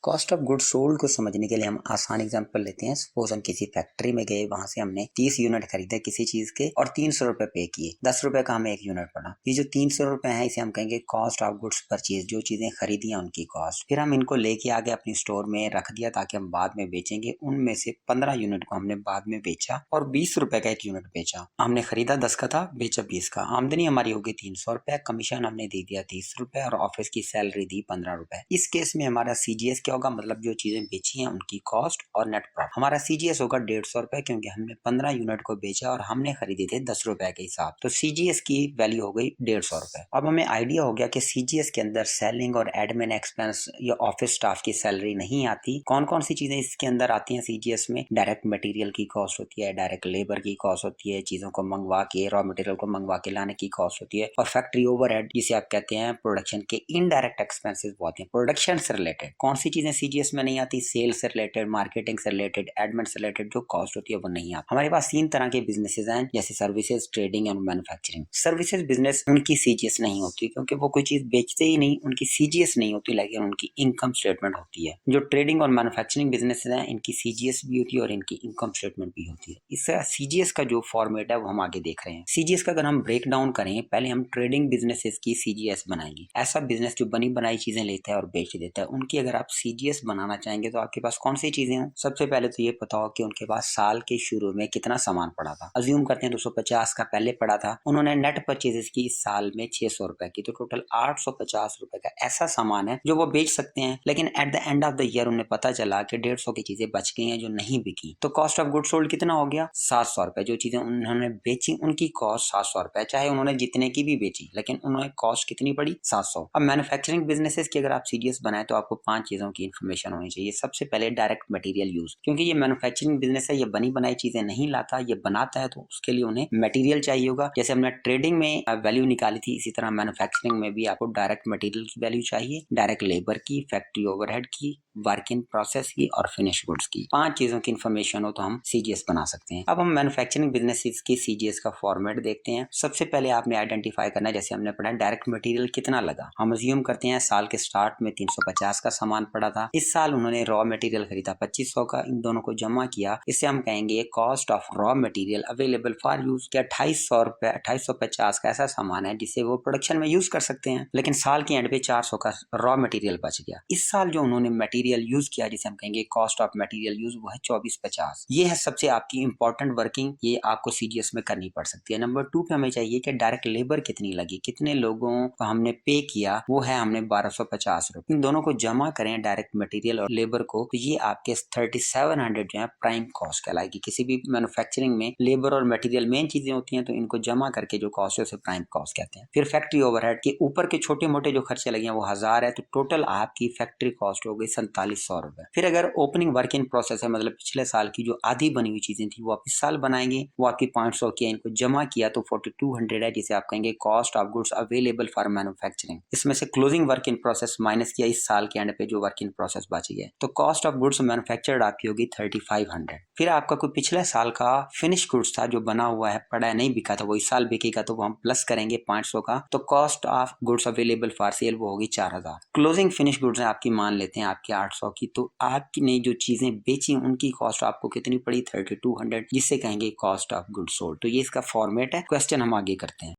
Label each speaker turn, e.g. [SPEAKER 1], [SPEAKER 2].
[SPEAKER 1] Cost of goods sold को समझने के लिए हम आसान एग्जांपल लेते हैं। सपोज हम किसी फैक्ट्री में गए, वहां से हमने 30 यूनिट खरीदे किसी चीज के और 300 रुपए पे किए। 10 रुपए का हमें एक यूनिट पड़ा। ये जो 300 रुपए है इसे हम कहेंगे कॉस्ट ऑफ गुड्स परचेज, जो चीजें खरीदी हैं उनकी कॉस्ट। फिर हम इनको लेके आगे अपनी स्टोर में रख दिया ताकि हम बाद में बेचेंगे। उनमें से 15 यूनिट को हमने बाद में बेचा और 20 रुपए का एक यूनिट बेचा। हमने खरीदा 10 का था, बेचा 20 का। आमदनी हमारी होगी 300 रुपए, कमीशन हमने दे दिया 30 रुपए और ऑफिस की सैलरी दी 15 रुपए। इस केस में हमारा सीजीएस क्या होगा, मतलब जो चीजें बेची हैं उनकी कॉस्ट और नेट प्रॉफिट। हमारा सीजीएस होगा 150 रुपए, क्योंकि हमने 15 यूनिट को बेचा और हमने खरीदे थे 10 रुपए के हिसाब। तो सीजीएस की वैल्यू हो गई 150 रुपए। अब हमें आइडिया हो गया कि सीजीएस के अंदर सेलिंग और एडमिन एक्सपेंस या ऑफिस स्टाफ की सैलरी नहीं आती। कौन कौन सी चीजें इसके अंदर आती हैं सीजीएस में? डायरेक्ट मटेरियल की कॉस्ट होती है, डायरेक्ट लेबर की कॉस्ट होती है, चीजों को मंगवा के, रॉ मटेरियल को मंगवा के लाने की कॉस्ट होती है, और फैक्ट्री ओवरहेड जिसे आप कहते हैं प्रोडक्शन के इनडायरेक्ट एक्सपेंसेस बहुत हैं। प्रोडक्शन से रिलेटेड कौन सी चीजें सीजीएस में नहीं आती? सेल्स से रिलेटेड, मार्केटिंग से रिलेटेड, एडमिन से रिलेटेड जो कॉस्ट होती है वो नहीं आती। हमारे पास 3 तरह के बिजनेसेस हैं, जैसे services, trading and manufacturing. Services business उनकी सीजीएस नहीं होती, क्योंकि वो कोई चीज बेचते ही नहीं, उनकी सीजीएस नहीं होती, लेकिन उनकी इनकम स्टेटमेंट होती है। जो ट्रेडिंग और मैन्युफैक्चरिंग बिजनेस हैं, इनकी सीजीएस भी होती है और इनकी इनकम स्टेटमेंट भी होती है। इसका सीजीएस का जो फॉर्मेट है वो हम आगे देख रहे हैं। सीजीएस का अगर हम ब्रेक डाउन करें, पहले हम ट्रेडिंग बिजनेसेस की सीजीएस बनाएंगे। ऐसा बिजनेस जो बनी बनाई चीजें लेता है और बेच देता है, उनकी अगर आप सीजीएस बनाना चाहेंगे तो आपके पास कौन सी चीजें हैं? सबसे पहले तो ये पता हो कि उनके पास साल के शुरू में कितना सामान पड़ा था। अज्यूम करते हैं 250 का पहले पड़ा था, उन्होंने नेट परचेजेस की इस साल में 600 रुपए की, तो टोटल 850 रुपए का ऐसा सामान है जो वो बेच सकते हैं। लेकिन at the end of the year उन्हें पता चला कि 150 की चीजें बच गई हैं जो नहीं बिकी। तो कॉस्ट ऑफ गुड्स सोल्ड कितना हो गया? 700 रुपए। जो चीजें उन्होंने बेची उनकी कॉस्ट 700 रुपए, चाहे उन्होंने जितने की भी बेची, लेकिन उन्हें कॉस्ट कितनी पड़ी? 700। अब मैन्युफैक्चरिंग बिजनेसेस की अगर आप सीजीएस बनाए तो आपको 5 चीजों की इन्फॉर्मेशन होनी चाहिए। सबसे पहले डायरेक्ट मटेरियल यूज, क्योंकि ये मैन्युफैक्चरिंग बिजनेस है, ये बनी बनाई चीजें नहीं लाता, ये बनाता है, तो उसके लिए उन्हें मटेरियल चाहिए होगा। जैसे हमने ट्रेडिंग में वैल्यू निकाली थी, इसी तरह मैन्युफैक्चरिंग में भी आपको डायरेक्ट मटेरियल की वैल्यू चाहिए, डायरेक्ट लेबर की, फैक्ट्री ओवरहेड की, वर्क इन प्रोसेस की और फिनिश गुड्स की। 5 चीजों की इन्फॉर्मेशन हो तो हम सीजीएस बना सकते हैं। अब हम मैन्युफैक्चरिंग बिजनेसेस की सीजीएस का फॉर्मेट देखते हैं। सबसे पहले आपने आइडेंटिफाई करना है, जैसे हमने पढ़ा डायरेक्ट मटेरियल कितना लगा। हम अज्यूम करते हैं साल के स्टार्ट में 350 का सामान पड़ा था। इस साल उन्होंने रॉ मटेरियल खरीदा 2500 का, इन दोनों को जमा किया। इससे हम कहेंगे cost of raw material available for use. क्या 2800 रुपए 2850 का ऐसा सामान है जिसे वो प्रोडक्शन में यूज कर सकते हैं, लेकिन साल के एंड पे 400 का रॉ मटेरियल बच गया। इस साल जो उन्होंने मटेरियल यूज किया, जिसे हम कहेंगे कॉस्ट ऑफ मटेरियल यूज, वो है 2450। ये है सबसे आपकी इंपॉर्टेंट वर्किंग, ये आपको सीजीएस में करनी पड़ सकती है। नंबर 2 पे हमें चाहिए कि डायरेक्ट लेबर कितनी लगी, कितने लोगों को हमने पे किया, वो है हमने 1250 रुपए। इन दोनों को जमा करें, डायरेक्ट मटेरियल और लेबर को, तो ये आपके 3700 जो है प्राइम कॉस्ट कहलाएगी। किसी भी मैन्युफैक्चरिंग में लेबर और मटेरियल मेन चीजें होती हैं, तो इनको जमा करके जो कॉस्ट है उसे प्राइम कॉस्ट कहते हैं। फिर फैक्ट्री ओवरहेड के ऊपर के छोटे मोटे जो खर्चे लगे हैं वो 1000 है, तो टोटल आपकी फैक्ट्री कॉस्ट हो गई 4700 रुपए। फिर अगर ओपनिंग वर्क इन प्रोसेस है, मतलब पिछले साल की जो आधी बनी हुई चीजें थी वो आप इस साल बनाएंगे, वो आपकी 500 की है, इनको जमा किया तो 4200 है, जिसे आप कहेंगे cost of goods available for manufacturing. इसमें से closing work in process minus किया इस साल के एंड पे जो वर्क इन प्रोसेस बच गया, तो कॉस्ट ऑफ गुड्स मैन्युफैक्चर्ड आपकी होगी 3500। फिर आपका कोई पिछले साल का फिनिश गुड्स था जो बना हुआ है, पड़ा है, नहीं बिका था, वो इस साल बिकेगा, तो वो हम प्लस करेंगे 500 का, तो cost of goods available for sale वो होगी 4000। क्लोजिंग फिनिश गुड्स है आपकी, मान लेते हैं आपके 800 की, तो आपने जो चीजें बेची उनकी कॉस्ट आपको कितनी पड़ी? 3200, जिससे कहेंगे कॉस्ट ऑफ गुड्स सोल्ड। तो ये इसका फॉर्मेट है। क्वेश्चन हम आगे करते हैं।